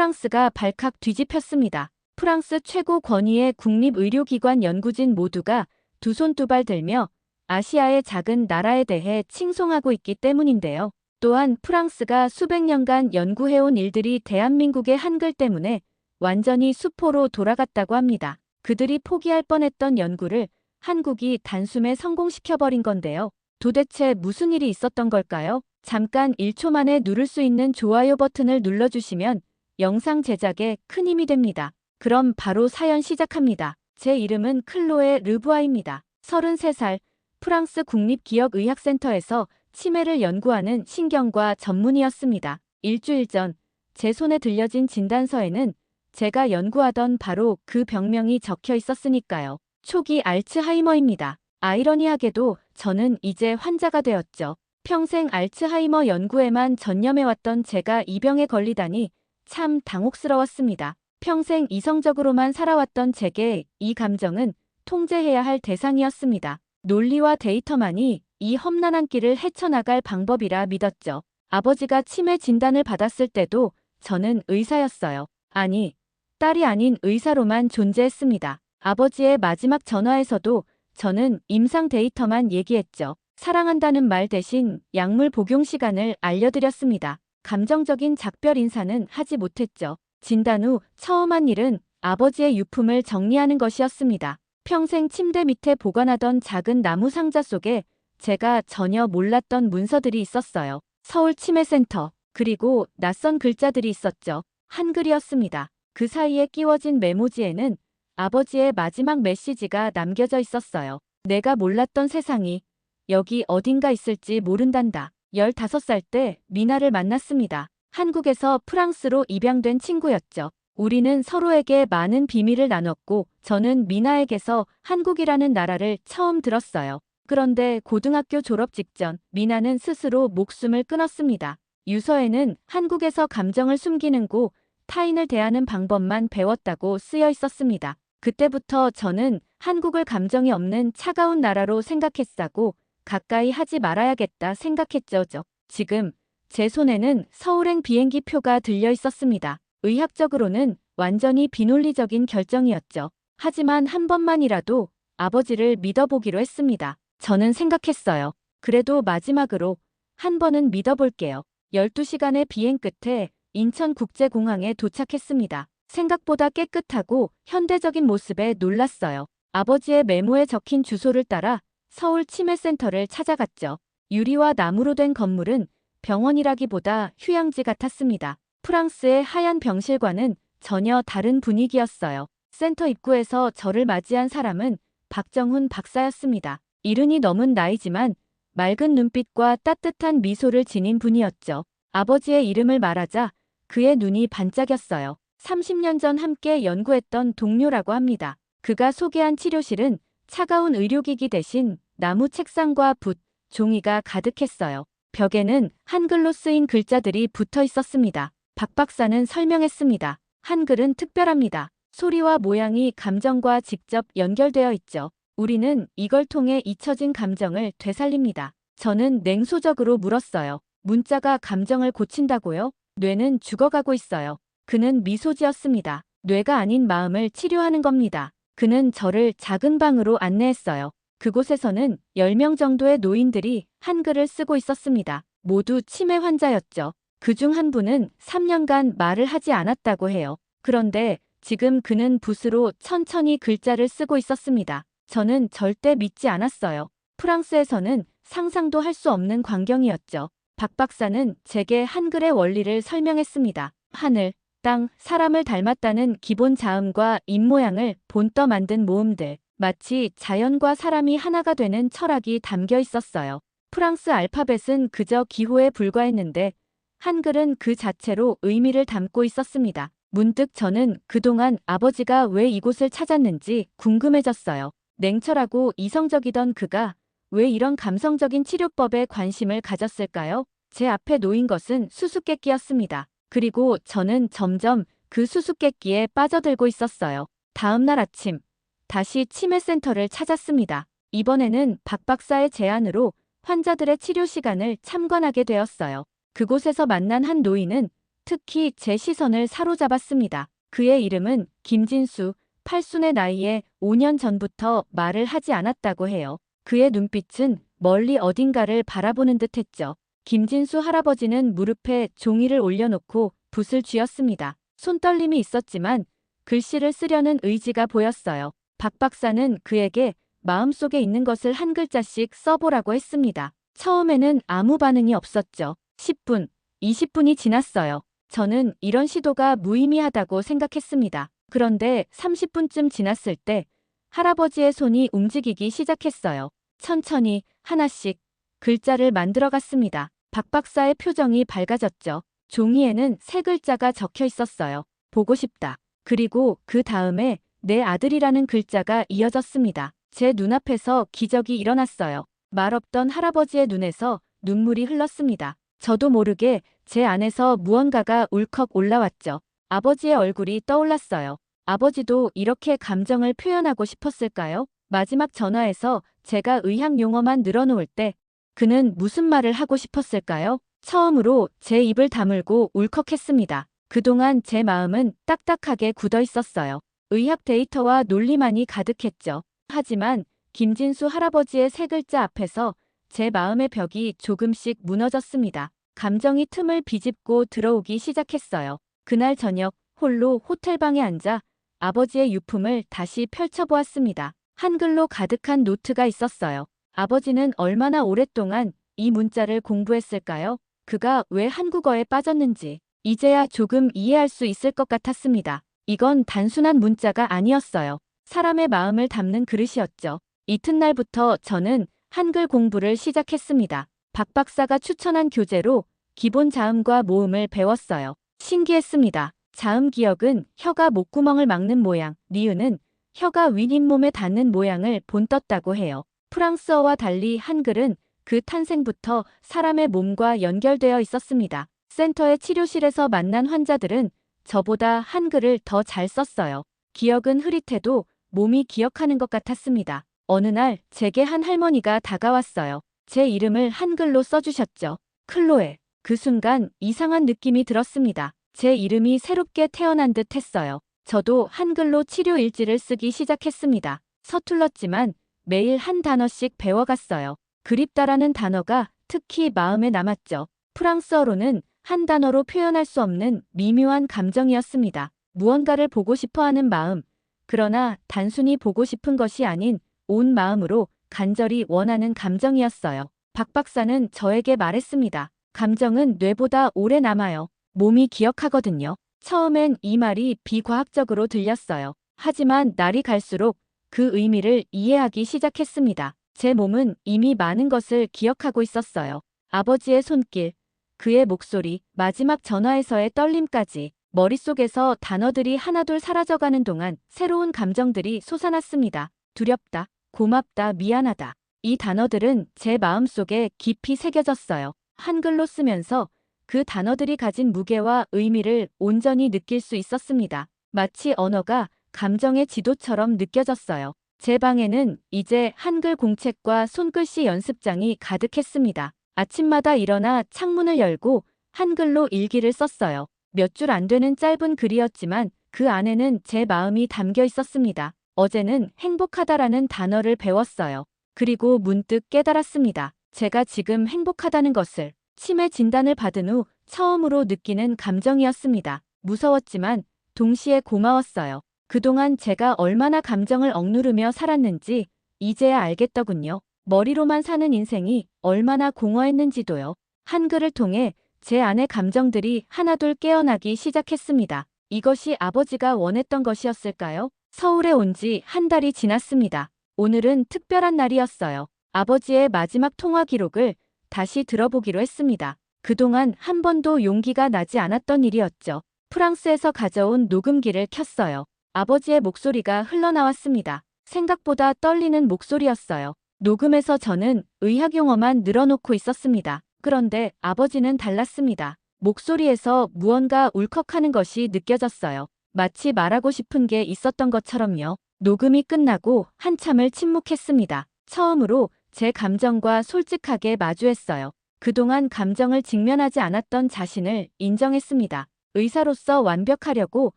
프랑스가 발칵 뒤집혔습니다. 프랑스 최고 권위의 국립의료기관 연구진 모두가 두 손 두 발 들며 아시아의 작은 나라에 대해 칭송하고 있기 때문인데요. 또한 프랑스가 수백 년간 연구해온 일들이 대한민국의 한글 때문에 완전히 수포로 돌아갔다고 합니다. 그들이 포기할 뻔했던 연구를 한국이 단숨에 성공시켜버린 건데요. 도대체 무슨 일이 있었던 걸까요? 잠깐 1초 만에 누를 수 있는 좋아요 버튼을 눌러주시면 영상 제작에 큰 힘이 됩니다. 그럼 바로 사연 시작합니다. 제 이름은 클로에 르부아입니다. 33살, 프랑스 국립기억의학센터에서 치매를 연구하는 신경과 전문의였습니다. 일주일 전 제 손에 들려진 진단서에는 제가 연구하던 바로 그 병명이 적혀 있었으니까요. 초기 알츠하이머입니다. 아이러니하게도 저는 이제 환자가 되었죠. 평생 알츠하이머 연구에만 전념해왔던 제가 이 병에 걸리다니 참 당혹스러웠습니다. 평생 이성적으로만 살아왔던 제게 이 감정은 통제해야 할 대상이었습니다. 논리와 데이터만이 이 험난한 길을 헤쳐나갈 방법이라 믿었죠. 아버지가 치매 진단을 받았을 때도 저는 의사였어요. 아니, 딸이 아닌 의사로만 존재했습니다. 아버지의 마지막 전화에서도 저는 임상 데이터만 얘기했죠. 사랑한다는 말 대신 약물 복용 시간을 알려드렸습니다. 감정적인 작별 인사는 하지 못했죠. 진단 후 처음 한 일은 아버지의 유품을 정리하는 것이었습니다. 평생 침대 밑에 보관하던 작은 나무 상자 속에 제가 전혀 몰랐던 문서들이 있었어요. 서울 치매센터, 그리고 낯선 글자들이 있었죠. 한글이었습니다. 그 사이에 끼워진 메모지에는 아버지의 마지막 메시지가 남겨져 있었어요. 내가 몰랐던 세상이 여기 어딘가 있을지 모른단다. 15살 때 미나를 만났습니다. 한국에서 프랑스로 입양된 친구였죠. 우리는 서로에게 많은 비밀을 나눴고 저는 미나에게서 한국이라는 나라를 처음 들었어요. 그런데 고등학교 졸업 직전 미나는 스스로 목숨을 끊었습니다. 유서에는 한국에서 감정을 숨기는 곳, 타인을 대하는 방법만 배웠다고 쓰여 있었습니다. 그때부터 저는 한국을 감정이 없는 차가운 나라로 생각했고 가까이 하지 말아야겠다 생각했죠. 지금 제 손에는 서울행 비행기 표가 들려 있었습니다. 의학적으로는 완전히 비논리적인 결정이었죠. 하지만 한 번만이라도 아버지를 믿어보기로 했습니다. 저는 생각했어요. 그래도 마지막으로 한 번은 믿어볼게요. 12시간의 비행 끝에 인천국제공항에 도착했습니다. 생각보다 깨끗하고 현대적인 모습에 놀랐어요. 아버지의 메모에 적힌 주소를 따라 서울 치매센터를 찾아갔죠. 유리와 나무로 된 건물은 병원이라기보다 휴양지 같았습니다. 프랑스의 하얀 병실과는 전혀 다른 분위기였어요. 센터 입구에서 저를 맞이한 사람은 박정훈 박사였습니다. 이른이 넘은 나이지만 맑은 눈빛과 따뜻한 미소를 지닌 분이었죠. 아버지의 이름을 말하자 그의 눈이 반짝였어요. 30년 전 함께 연구했던 동료라고 합니다. 그가 소개한 치료실은 차가운 의료기기 대신 나무 책상과 붓, 종이가 가득했어요. 벽에는 한글로 쓰인 글자들이 붙어 있었습니다. 박 박사는 설명했습니다. 한글은 특별합니다. 소리와 모양이 감정과 직접 연결되어 있죠. 우리는 이걸 통해 잊혀진 감정을 되살립니다. 저는 냉소적으로 물었어요. 문자가 감정을 고친다고요? 뇌는 죽어가고 있어요. 그는 미소 지었습니다. 뇌가 아닌 마음을 치료하는 겁니다. 그는 저를 작은 방으로 안내했어요. 그곳에서는 10명 정도의 노인들이 한글을 쓰고 있었습니다. 모두 치매 환자였죠. 그중 한 분은 3년간 말을 하지 않았다고 해요. 그런데 지금 그는 붓으로 천천히 글자를 쓰고 있었습니다. 저는 절대 믿지 않았어요. 프랑스에서는 상상도 할 수 없는 광경이었죠. 박 박사는 제게 한글의 원리를 설명했습니다. 하늘, 땅, 사람을 닮았다는 기본 자음과 입모양을 본떠 만든 모음들, 마치 자연과 사람이 하나가 되는 철학이 담겨 있었어요. 프랑스 알파벳은 그저 기호에 불과했는데 한글은 그 자체로 의미를 담고 있었습니다. 문득 저는 그동안 아버지가 왜 이곳을 찾았는지 궁금해졌어요. 냉철하고 이성적이던 그가 왜 이런 감성적인 치료법에 관심을 가졌을까요? 제 앞에 놓인 것은 수수께끼였습니다. 그리고 저는 점점 그 수수께끼에 빠져들고 있었어요. 다음 날 아침, 다시 치매센터를 찾았습니다. 이번에는 박 박사의 제안으로 환자들의 치료 시간을 참관하게 되었어요. 그곳에서 만난 한 노인은 특히 제 시선을 사로잡았습니다. 그의 이름은 김진수, 팔순의 나이에 5년 전부터 말을 하지 않았다고 해요. 그의 눈빛은 멀리 어딘가를 바라보는 듯 했죠. 김진수 할아버지는 무릎에 종이를 올려놓고 붓을 쥐었습니다. 손떨림이 있었지만 글씨를 쓰려는 의지가 보였어요. 박 박사는 그에게 마음속에 있는 것을 한 글자씩 써보라고 했습니다. 처음에는 아무 반응이 없었죠. 10분, 20분이 지났어요. 저는 이런 시도가 무의미하다고 생각했습니다. 그런데 30분쯤 지났을 때 할아버지의 손이 움직이기 시작했어요. 천천히 하나씩 글자를 만들어갔습니다. 박 박사의 표정이 밝아졌죠. 종이에는 세 글자가 적혀 있었어요. 보고 싶다. 그리고 그 다음에 내 아들이라는 글자가 이어졌습니다. 제 눈앞에서 기적이 일어났어요. 말없던 할아버지의 눈에서 눈물이 흘렀습니다. 저도 모르게 제 안에서 무언가가 울컥 올라왔죠. 아버지의 얼굴이 떠올랐어요. 아버지도 이렇게 감정을 표현하고 싶었을까요? 마지막 전화에서 제가 의학 용어만 늘어놓을 때 그는 무슨 말을 하고 싶었을까요? 처음으로 제 입을 다물고 울컥했습니다. 그동안 제 마음은 딱딱하게 굳어 있었어요. 의학 데이터와 논리만이 가득했죠. 하지만 김진수 할아버지의 세 글자 앞에서 제 마음의 벽이 조금씩 무너졌습니다. 감정이 틈을 비집고 들어오기 시작했어요. 그날 저녁 홀로 호텔방에 앉아 아버지의 유품을 다시 펼쳐보았습니다. 한글로 가득한 노트가 있었어요. 아버지는 얼마나 오랫동안 이 문자를 공부했을까요? 그가 왜 한국어에 빠졌는지 이제야 조금 이해할 수 있을 것 같았습니다. 이건 단순한 문자가 아니었어요. 사람의 마음을 담는 그릇이었죠. 이튿날부터 저는 한글 공부를 시작했습니다. 박 박사가 추천한 교재로 기본 자음과 모음을 배웠어요. 신기했습니다. 자음 기억은 혀가 목구멍을 막는 모양, 리은은 혀가 윗잇몸에 닿는 모양을 본떴다고 해요. 프랑스어와 달리 한글은 그 탄생부터 사람의 몸과 연결되어 있었습니다. 센터의 치료실에서 만난 환자들은 저보다 한글을 더 잘 썼어요. 기억은 흐릿해도 몸이 기억하는 것 같았습니다. 어느 날 제게 한 할머니가 다가왔어요. 제 이름을 한글로 써주셨죠. 클로에. 그 순간 이상한 느낌이 들었습니다. 제 이름이 새롭게 태어난 듯 했어요. 저도 한글로 치료 일지를 쓰기 시작했습니다. 서툴렀지만 매일 한 단어씩 배워갔어요. 그립다라는 단어가 특히 마음에 남았죠. 프랑스어로는 한 단어로 표현할 수 없는 미묘한 감정이었습니다. 무언가를 보고 싶어하는 마음, 그러나 단순히 보고 싶은 것이 아닌 온 마음으로 간절히 원하는 감정이었어요. 박 박사는 저에게 말했습니다. 감정은 뇌보다 오래 남아요. 몸이 기억하거든요. 처음엔 이 말이 비과학적으로 들렸어요. 하지만 날이 갈수록 그 의미를 이해하기 시작했습니다. 제 몸은 이미 많은 것을 기억하고 있었어요. 아버지의 손길, 그의 목소리, 마지막 전화에서의 떨림까지 머릿속에서 단어들이 하나둘 사라져가는 동안 새로운 감정들이 솟아났습니다. 두렵다, 고맙다, 미안하다. 이 단어들은 제 마음속에 깊이 새겨졌어요. 한글로 쓰면서 그 단어들이 가진 무게와 의미를 온전히 느낄 수 있었습니다. 마치 언어가 감정의 지도처럼 느껴졌어요. 제 방에는 이제 한글 공책과 손글씨 연습장이 가득했습니다. 아침마다 일어나 창문을 열고 한글로 일기를 썼어요. 몇 줄 안 되는 짧은 글이었지만 그 안에는 제 마음이 담겨 있었습니다. 어제는 행복하다라는 단어를 배웠어요. 그리고 문득 깨달았습니다. 제가 지금 행복하다는 것을 치매 진단을 받은 후 처음으로 느끼는 감정이었습니다. 무서웠지만 동시에 고마웠어요. 그동안 제가 얼마나 감정을 억누르며 살았는지 이제야 알겠더군요. 머리로만 사는 인생이 얼마나 공허했는지도요. 한글을 통해 제 안의 감정들이 하나둘 깨어나기 시작했습니다. 이것이 아버지가 원했던 것이었을까요? 서울에 온 지 한 달이 지났습니다. 오늘은 특별한 날이었어요. 아버지의 마지막 통화 기록을 다시 들어보기로 했습니다. 그동안 한 번도 용기가 나지 않았던 일이었죠. 프랑스에서 가져온 녹음기를 켰어요. 아버지의 목소리가 흘러나왔습니다. 생각보다 떨리는 목소리였어요. 녹음에서 저는 의학 용어만 늘어놓고 있었습니다. 그런데 아버지는 달랐습니다. 목소리에서 무언가 울컥하는 것이 느껴졌어요. 마치 말하고 싶은 게 있었던 것처럼요. 녹음이 끝나고 한참을 침묵했습니다. 처음으로 제 감정과 솔직하게 마주했어요. 그동안 감정을 직면하지 않았던 자신을 인정했습니다. 의사로서 완벽하려고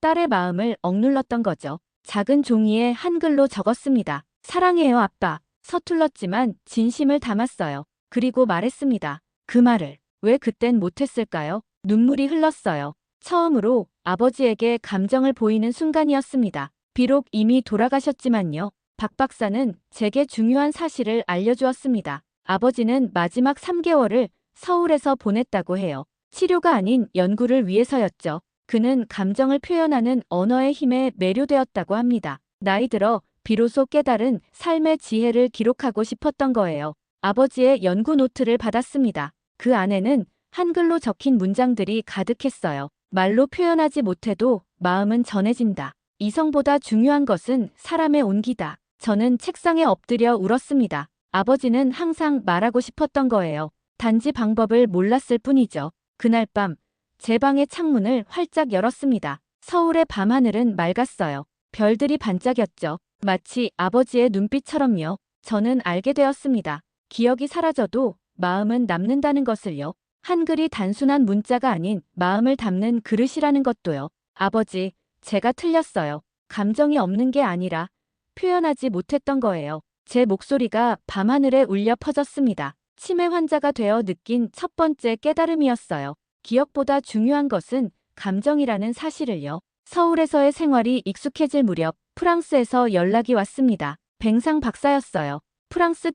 딸의 마음을 억눌렀던 거죠. 작은 종이에 한글로 적었습니다. 사랑해요, 아빠. 서툴렀지만 진심을 담았어요. 그리고 말했습니다. 그 말을 왜 그땐 못했을까요? 눈물이 흘렀어요. 처음으로 아버지에게 감정을 보이는 순간이었습니다. 비록 이미 돌아가셨지만요. 박 박사는 제게 중요한 사실을 알려주었습니다. 아버지는 마지막 3개월을 서울에서 보냈다고 해요. 치료가 아닌 연구를 위해서였죠. 그는 감정을 표현하는 언어의 힘에 매료되었다고 합니다. 나이 들어 비로소 깨달은 삶의 지혜를 기록하고 싶었던 거예요. 아버지의 연구 노트를 받았습니다. 그 안에는 한글로 적힌 문장들이 가득했어요. 말로 표현하지 못해도 마음은 전해진다. 이성보다 중요한 것은 사람의 온기다. 저는 책상에 엎드려 울었습니다. 아버지는 항상 말하고 싶었던 거예요. 단지 방법을 몰랐을 뿐이죠. 그날 밤, 제 방의 창문을 활짝 열었습니다. 서울의 밤하늘은 맑았어요. 별들이 반짝였죠. 마치 아버지의 눈빛처럼요. 저는 알게 되었습니다. 기억이 사라져도 마음은 남는다는 것을요. 한글이 단순한 문자가 아닌 마음을 담는 그릇이라는 것도요. 아버지, 제가 틀렸어요. 감정이 없는 게 아니라 표현하지 못했던 거예요. 제 목소리가 밤하늘에 울려 퍼졌습니다. 치매 환자가 되어 느낀 첫 번째 깨달음이었어요. 기억보다 중요한 것은 감정이라는 사실을요. 서울에서의 생활이 익숙해질 무렵 프랑스에서 연락이 왔습니다. 뱅상 박사였어요. 프랑스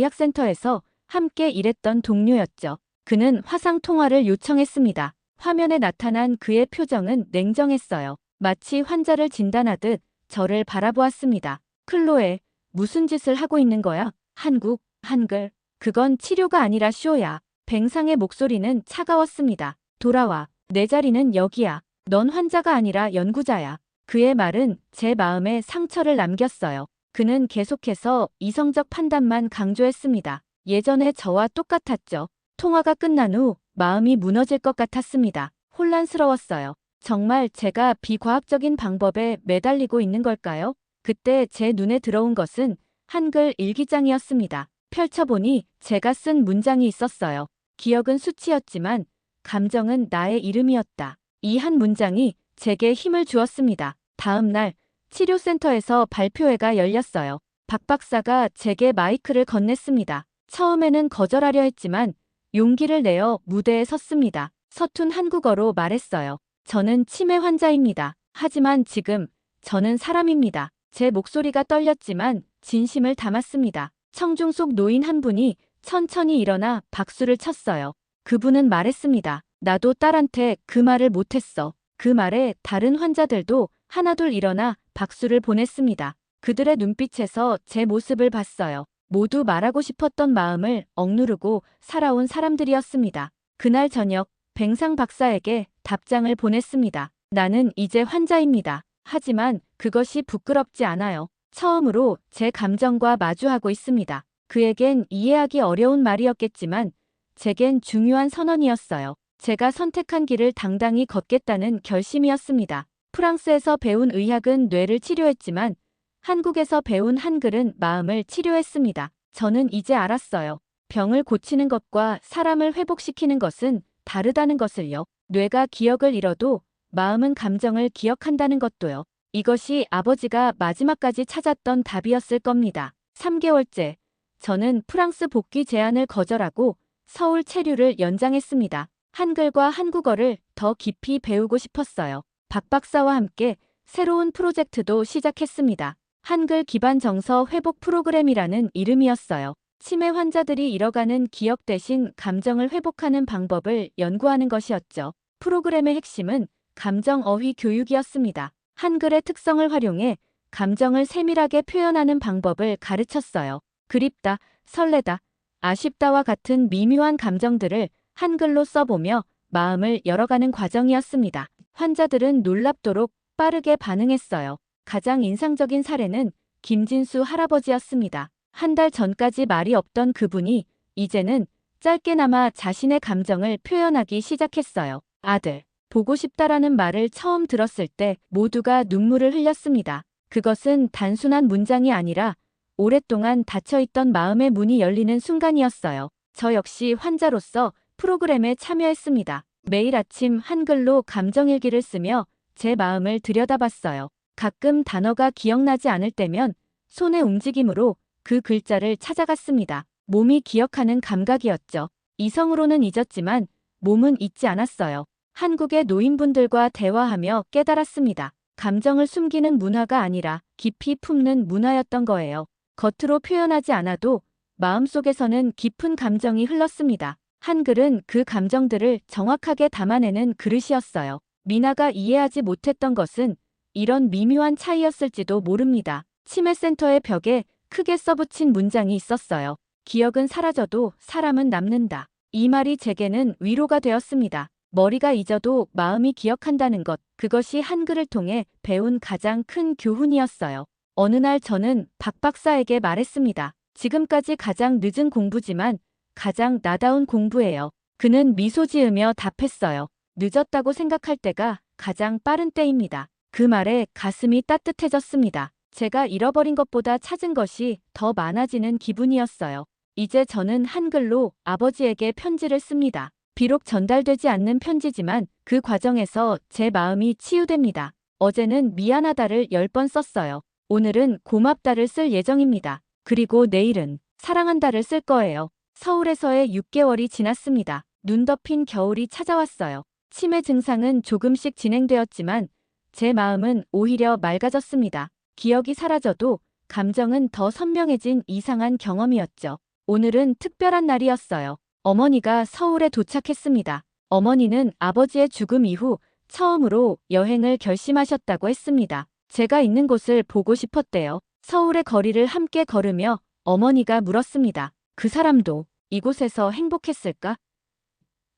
기억의학센터에서 함께 일했던 동료였죠. 그는 화상 통화를 요청했습니다. 화면에 나타난 그의 표정은 냉정했어요. 마치 환자를 진단하듯 저를 바라보았습니다. 클로에, 무슨 짓을 하고 있는 거야? 한글. 그건 치료가 아니라 쇼야. 뱅상의 목소리는 차가웠습니다. 돌아와. 내 자리는 여기야. 넌 환자가 아니라 연구자야. 그의 말은 제 마음에 상처를 남겼어요. 그는 계속해서 이성적 판단만 강조했습니다. 예전에 저와 똑같았죠. 통화가 끝난 후 마음이 무너질 것 같았습니다. 혼란스러웠어요. 정말 제가 비과학적인 방법에 매달리고 있는 걸까요? 그때 제 눈에 들어온 것은 한글 일기장이었습니다. 펼쳐보니 제가 쓴 문장이 있었어요. 기억은 수치였지만 감정은 나의 이름이었다. 이 한 문장이 제게 힘을 주었습니다. 다음 날 치료센터에서 발표회가 열렸어요. 박 박사가 제게 마이크를 건넸습니다. 처음에는 거절하려 했지만 용기를 내어 무대에 섰습니다. 서툰 한국어로 말했어요. 저는 치매 환자입니다. 하지만 지금 저는 사람입니다. 제 목소리가 떨렸지만 진심을 담았습니다. 청중 속 노인 한 분이 천천히 일어나 박수를 쳤어요. 그분은 말했습니다. 나도 딸한테 그 말을 못했어. 그 말에 다른 환자들도 하나둘 일어나 박수를 보냈습니다. 그들의 눈빛에서 제 모습을 봤어요. 모두 말하고 싶었던 마음을 억누르고 살아온 사람들이었습니다. 그날 저녁 뱅상 박사에게 답장을 보냈습니다. 나는 이제 환자입니다. 하지만 그것이 부끄럽지 않아요. 처음으로 제 감정과 마주하고 있습니다. 그에겐 이해하기 어려운 말이었겠지만 제겐 중요한 선언이었어요. 제가 선택한 길을 당당히 걷겠다는 결심이었습니다. 프랑스에서 배운 의학은 뇌를 치료했지만 한국에서 배운 한글은 마음을 치료했습니다. 저는 이제 알았어요. 병을 고치는 것과 사람을 회복시키는 것은 다르다는 것을요. 뇌가 기억을 잃어도 마음은 감정을 기억한다는 것도요. 이것이 아버지가 마지막까지 찾았던 답이었을 겁니다. 3개월째, 저는 프랑스 복귀 제안을 거절하고 서울 체류를 연장했습니다. 한글과 한국어를 더 깊이 배우고 싶었어요. 박 박사와 함께 새로운 프로젝트도 시작했습니다. 한글 기반 정서 회복 프로그램이라는 이름이었어요. 치매 환자들이 잃어가는 기억 대신 감정을 회복하는 방법을 연구하는 것이었죠. 프로그램의 핵심은 감정 어휘 교육이었습니다. 한글의 특성을 활용해 감정을 세밀하게 표현하는 방법을 가르쳤어요. 그립다, 설레다, 아쉽다와 같은 미묘한 감정들을 한글로 써보며 마음을 열어가는 과정이었습니다. 환자들은 놀랍도록 빠르게 반응했어요. 가장 인상적인 사례는 김진수 할아버지였습니다. 한 달 전까지 말이 없던 그분이 이제는 짧게나마 자신의 감정을 표현하기 시작했어요. 아들, 보고 싶다라는 말을 처음 들었을 때 모두가 눈물을 흘렸습니다. 그것은 단순한 문장이 아니라 오랫동안 닫혀있던 마음의 문이 열리는 순간이었어요. 저 역시 환자로서 프로그램에 참여했습니다. 매일 아침 한글로 감정일기를 쓰며 제 마음을 들여다봤어요. 가끔 단어가 기억나지 않을 때면 손의 움직임으로 그 글자를 찾아갔습니다. 몸이 기억하는 감각이었죠. 이성으로는 잊었지만 몸은 잊지 않았어요. 한국의 노인분들과 대화하며 깨달았습니다. 감정을 숨기는 문화가 아니라 깊이 품는 문화였던 거예요. 겉으로 표현하지 않아도 마음속에서는 깊은 감정이 흘렀습니다. 한글은 그 감정들을 정확하게 담아내는 그릇이었어요. 미나가 이해하지 못했던 것은 이런 미묘한 차이였을지도 모릅니다. 치매센터의 벽에 크게 써붙인 문장이 있었어요. 기억은 사라져도 사람은 남는다. 이 말이 제게는 위로가 되었습니다. 머리가 잊어도 마음이 기억한다는 것, 그것이 한글을 통해 배운 가장 큰 교훈이었어요. 어느 날 저는 박 박사에게 말했습니다. 지금까지 가장 늦은 공부지만 가장 나다운 공부예요. 그는 미소 지으며 답했어요. 늦었다고 생각할 때가 가장 빠른 때입니다. 그 말에 가슴이 따뜻해졌습니다. 제가 잃어버린 것보다 찾은 것이 더 많아지는 기분이었어요. 이제 저는 한글로 아버지에게 편지를 씁니다. 비록 전달되지 않는 편지지만 그 과정에서 제 마음이 치유됩니다. 어제는 미안하다를 10번 썼어요. 오늘은 고맙다를 쓸 예정입니다. 그리고 내일은 사랑한다를 쓸 거예요. 서울에서의 6개월이 지났습니다. 눈 덮인 겨울이 찾아왔어요. 치매 증상은 조금씩 진행되었지만 제 마음은 오히려 맑아졌습니다. 기억이 사라져도 감정은 더 선명해진 이상한 경험이었죠. 오늘은 특별한 날이었어요. 어머니가 서울에 도착했습니다. 어머니는 아버지의 죽음 이후 처음으로 여행을 결심하셨다고 했습니다. 제가 있는 곳을 보고 싶었대요. 서울의 거리를 함께 걸으며 어머니가 물었습니다. 그 사람도 이곳에서 행복했을까?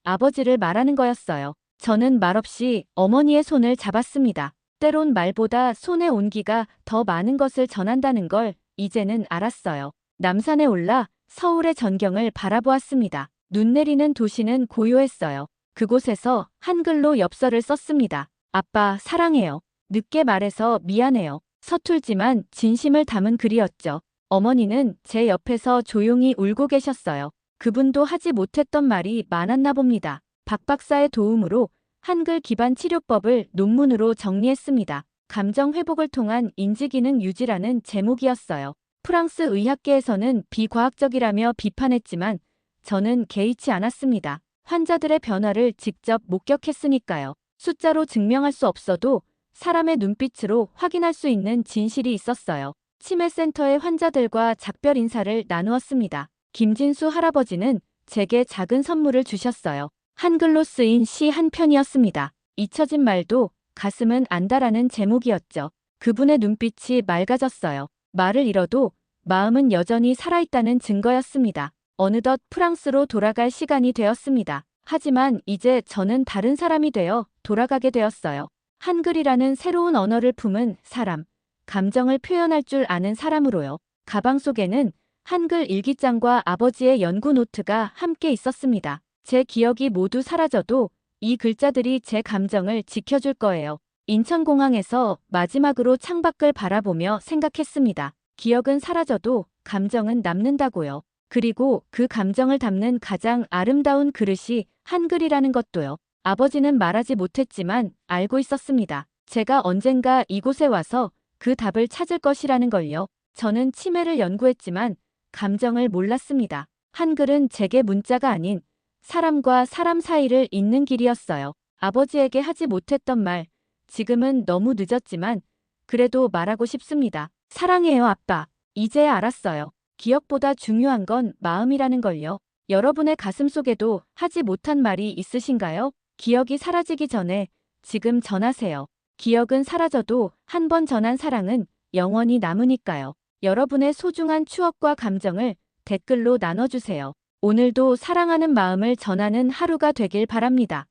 아버지를 말하는 거였어요. 저는 말없이 어머니의 손을 잡았습니다. 때론 말보다 손의 온기가 더 많은 것을 전한다는 걸 이제는 알았어요. 남산에 올라 서울의 전경을 바라보았습니다. 눈 내리는 도시는 고요했어요. 그곳에서 한글로 엽서를 썼습니다. 아빠, 사랑해요. 늦게 말해서 미안해요. 서툴지만 진심을 담은 글이었죠. 어머니는 제 옆에서 조용히 울고 계셨어요. 그분도 하지 못했던 말이 많았나 봅니다. 박 박사의 도움으로 한글 기반 치료법을 논문으로 정리했습니다. 감정 회복을 통한 인지기능 유지라는 제목이었어요. 프랑스 의학계에서는 비과학적이라며 비판했지만 저는 개의치 않았습니다. 환자들의 변화를 직접 목격했으니까요. 숫자로 증명할 수 없어도 사람의 눈빛으로 확인할 수 있는 진실이 있었어요. 치매센터의 환자들과 작별 인사를 나누었습니다. 김진수 할아버지는 제게 작은 선물을 주셨어요. 한글로 쓰인 시 한 편이었습니다. 잊혀진 말도 가슴은 안다라는 제목이었죠. 그분의 눈빛이 맑아졌어요. 말을 잃어도 마음은 여전히 살아있다는 증거였습니다. 어느덧 프랑스로 돌아갈 시간이 되었습니다. 하지만 이제 저는 다른 사람이 되어 돌아가게 되었어요. 한글이라는 새로운 언어를 품은 사람, 감정을 표현할 줄 아는 사람으로요. 가방 속에는 한글 일기장과 아버지의 연구 노트가 함께 있었습니다. 제 기억이 모두 사라져도 이 글자들이 제 감정을 지켜줄 거예요. 인천공항에서 마지막으로 창밖을 바라보며 생각했습니다. 기억은 사라져도 감정은 남는다고요. 그리고 그 감정을 담는 가장 아름다운 그릇이 한글이라는 것도요. 아버지는 말하지 못했지만 알고 있었습니다. 제가 언젠가 이곳에 와서 그 답을 찾을 것이라는 걸요. 저는 치매를 연구했지만 감정을 몰랐습니다. 한글은 제게 문자가 아닌 사람과 사람 사이를 잇는 길이었어요. 아버지에게 하지 못했던 말, 지금은 너무 늦었지만 그래도 말하고 싶습니다. 사랑해요, 아빠. 이제야 알았어요. 기억보다 중요한 건 마음이라는 걸요. 여러분의 가슴 속에도 하지 못한 말이 있으신가요? 기억이 사라지기 전에 지금 전하세요. 기억은 사라져도 한 번 전한 사랑은 영원히 남으니까요. 여러분의 소중한 추억과 감정을 댓글로 나눠주세요. 오늘도 사랑하는 마음을 전하는 하루가 되길 바랍니다.